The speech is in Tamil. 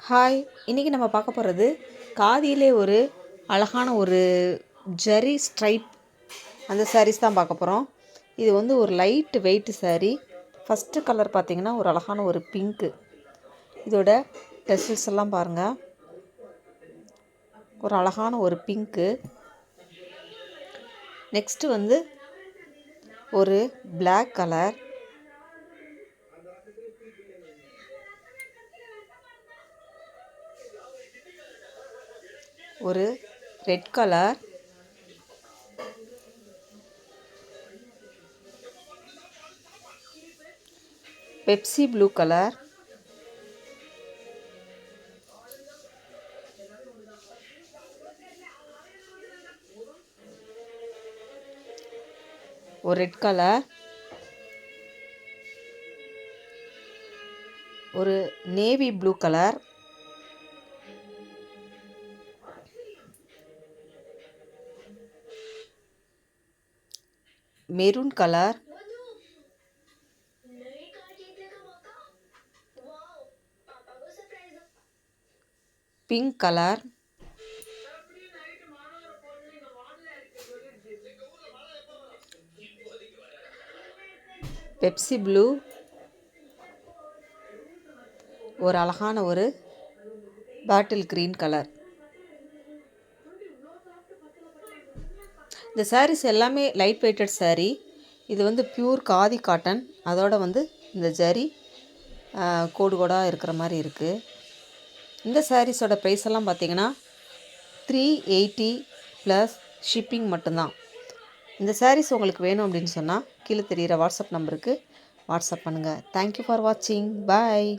ஹாய், இன்றைக்கி நம்ம பார்க்க போகிறது காதியிலே ஒரு அழகான ஒரு ஜரி ஸ்ட்ரைப் அந்த சாரீஸ் தான் பார்க்க போகிறோம். இது வந்து ஒரு light weight sari. First colour பார்த்திங்கன்னா ஒரு அழகான ஒரு பிங்க்கு. இதோட டெசல்ஸ் எல்லாம் பாருங்கள், ஒரு அழகான ஒரு பிங்க்கு. நெக்ஸ்ட்டு வந்து ஒரு பிளாக் கலர், ஒரு red colour, Pepsi blue colour, ஒரு ரெட் கலர், ஒரு navy blue colour, maroon colour, pink colour, Pepsi blue, ஒரு அழகான ஒரு பாட்டில் கிரீன் கலர். இந்த சாரீஸ் எல்லாமே லைட் வெயிட்டட் சாரீ. இது வந்து பியூர் காதி காட்டன். அதோட வந்து இந்த ஜரி கோடு கோடாக இருக்கிற மாதிரி இருக்குது. இந்த சாரீஸோட ப்ரைஸ் எல்லாம் பார்த்திங்கன்னா 380 ப்ளஸ் ஷிப்பிங் மட்டும்தான். இந்த சாரீஸ் உங்களுக்கு வேணும் அப்படின்னு சொன்னால் கீழே தெரிகிற வாட்ஸ்அப் நம்பருக்கு வாட்ஸ்அப் பண்ணுங்கள். தேங்க்யூ ஃபார் வாட்சிங். பாய்.